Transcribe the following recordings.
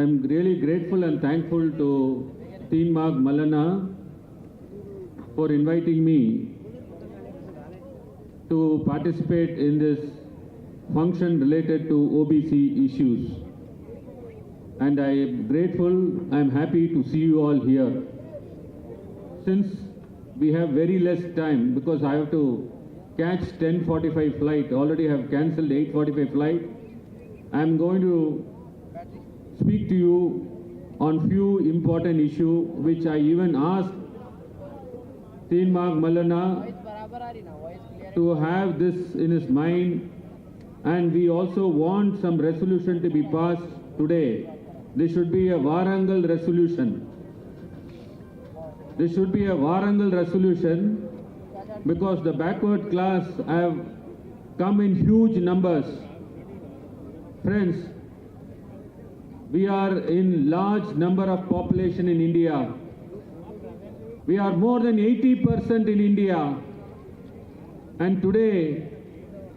I'm really grateful and thankful to Teenmark Malana for inviting me to participate in this function related to OBC issues. And I am grateful, I am happy to see you all here. Since we have very less time, because I have to catch 10:45 flight, already have cancelled 8:45 flight, I am going to speak to you on few important issues which I even asked Teenmark Malana to have this in his mind, and we also want some resolution to be passed today. This should be a Warangal resolution. This should be a Warangal resolution because the backward class have come in huge numbers. Friends, we are in large number of population in India. We are more than 80% in India, and today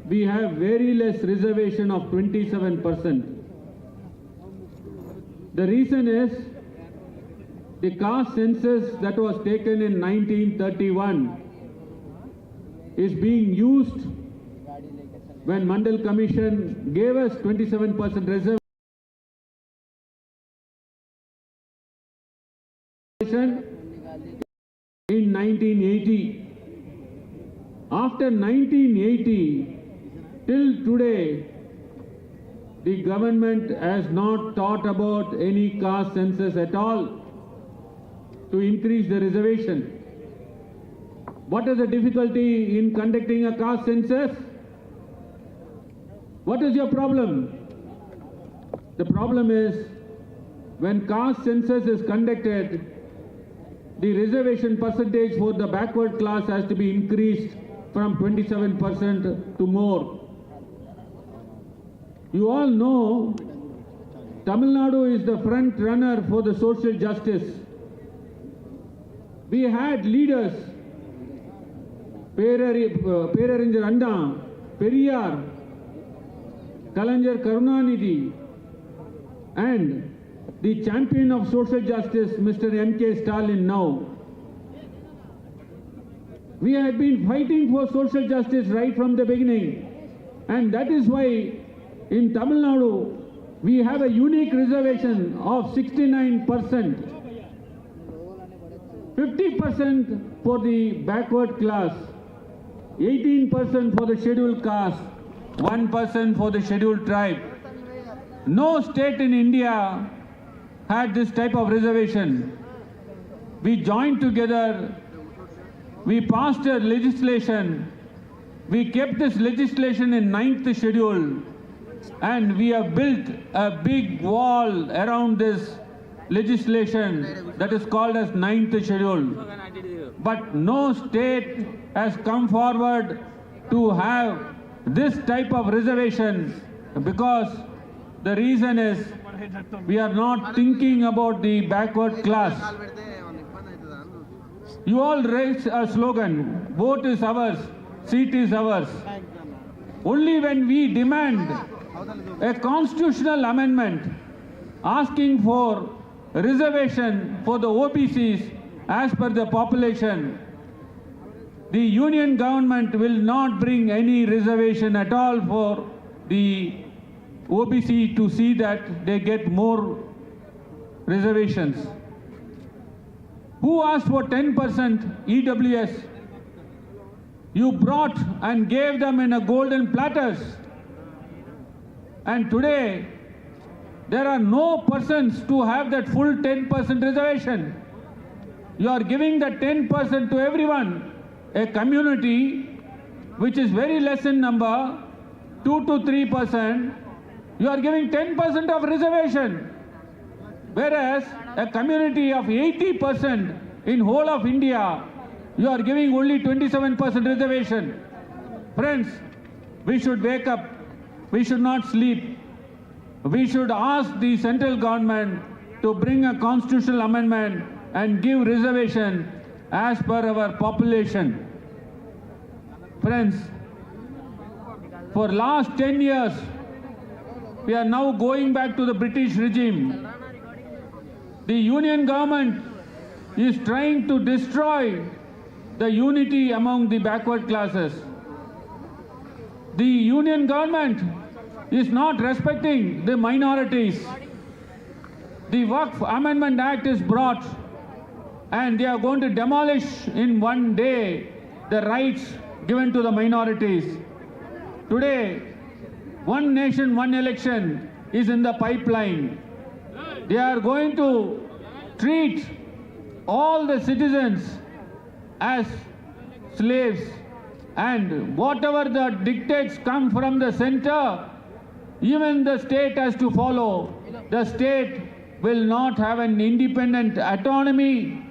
we have very less reservation of 27%. The reason is the caste census that was taken in 1931 is being used when Mandal Commission gave us 27% reservation in 1980. After 1980 till today, the government has not thought about any caste census at all to increase the reservation. What is the difficulty in conducting a caste census? What is your problem? The problem is when caste census is conducted, the reservation percentage for the backward class has to be increased from 27% to more. You all know Tamil Nadu is the front runner for the social justice. We had leaders, Peraringer Anna, Periyar, Kalaignar Karunanidhi, and the champion of social justice, Mr. M.K. Stalin now. We had been fighting for social justice right from the beginning, and that is why in Tamil Nadu we have a unique reservation of 69%. 50% for the backward class, 18% for the scheduled caste, 1% for the scheduled tribe. No state in India had this type of reservation. We joined together, we passed a legislation, we kept this legislation in 9th schedule, and we have built a big wall around this legislation that is called as 9th schedule. But no state has come forward to have this type of reservation because the reason is we are not thinking about the backward class. You all raise a slogan, vote is ours, seat is ours. Only when we demand a constitutional amendment asking for reservation for the OBCs as per the population, the union government will not bring any reservation at all for the OBC to see that they get more reservations. Who asked for 10% EWS? You brought and gave them in a golden platters. And today, there are no persons to have that full 10% reservation. You are giving that 10% to everyone. A community which is very less in number, 2 to 3%, you are giving 10% of reservation. Whereas a community of 80% in whole of India, you are giving only 27% reservation. Friends, we should wake up. We should not sleep. We should ask the central government to bring a constitutional amendment and give reservation as per our population. Friends, for last 10 years, we are now going back to the British regime. The union government is trying to destroy the unity among the backward classes. The union government is not respecting the minorities. The Waqf Amendment Act is brought and they are going to demolish in one day the rights given to the minorities. Today, one nation, one election is in the pipeline. They are going to treat all the citizens as slaves, and whatever the dictates come from the center, even the state has to follow. The state will not have an independent autonomy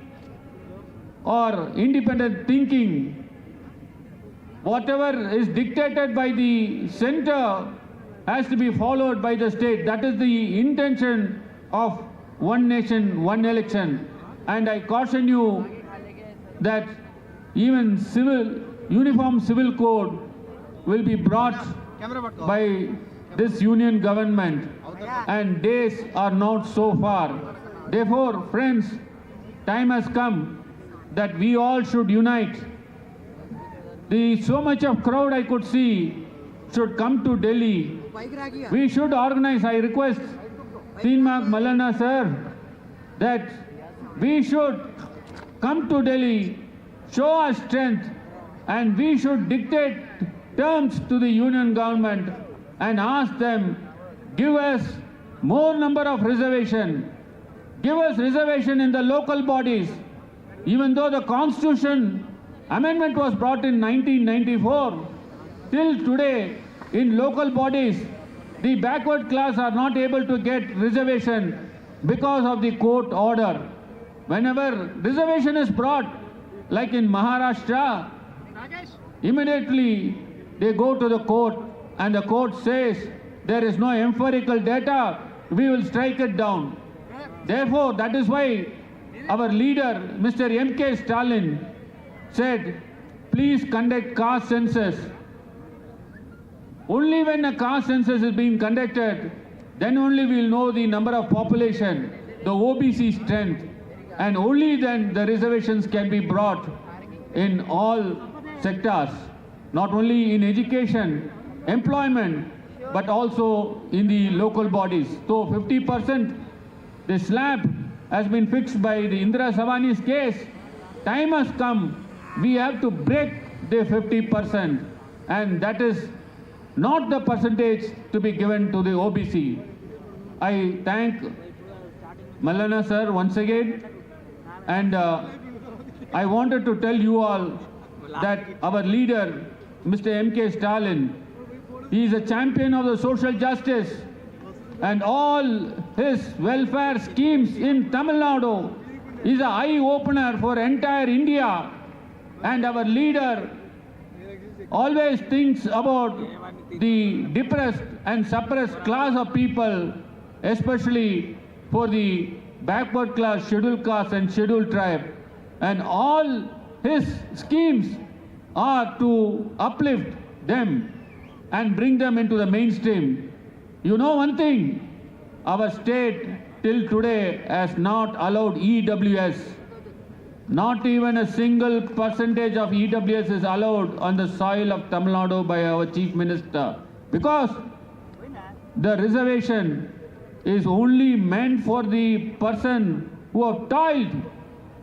or independent thinking. Whatever is dictated by the center has to be followed by the state. That is the intention of one nation, one election. And I caution you that even uniform civil code will be brought by this union government, and days are not so far. Therefore, friends, time has come that we all should unite. So much of crowd I could see should come to Delhi. We should organize. I request Teenmark Mallana sir that we should come to Delhi, show our strength, and we should dictate terms to the union government and ask them, give us more number of reservation, give us reservation in the local bodies. Even though the Constitution amendment was brought in 1994, till today in local bodies the backward class are not able to get reservation because of the court order. Whenever reservation is brought, like in Maharashtra, immediately they go to the court and the court says there is no empirical data, we will strike it down. Therefore, that is why our leader, Mr. M.K. Stalin, said, please conduct caste census. Only when a caste census is being conducted, then only we will know the number of population, the OBC strength, and only then the reservations can be brought in all sectors, not only in education, employment, but also in the local bodies. So 50%, the slab has been fixed by the Indira Savani's case. Time has come. We have to break the 50%, and that is not the percentage to be given to the OBC. I thank Mallana sir once again, and I wanted to tell you all that our leader, Mr. M.K. Stalin, he is a champion of the social justice, and all his welfare schemes in Tamil Nadu is an eye-opener for entire India. And our leader always thinks about the depressed and suppressed class of people, especially for the backward class, scheduled caste and scheduled tribe. And all his schemes are to uplift them and bring them into the mainstream. You know one thing, our state till today has not allowed EWS. Not even a single percentage of EWS is allowed on the soil of Tamil Nadu by our Chief Minister, because the reservation is only meant for the person who have toiled,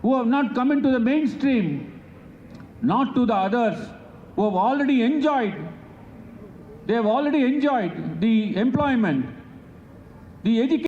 who have not come into the mainstream, not to the others who have already enjoyed. They have already enjoyed the employment, the education.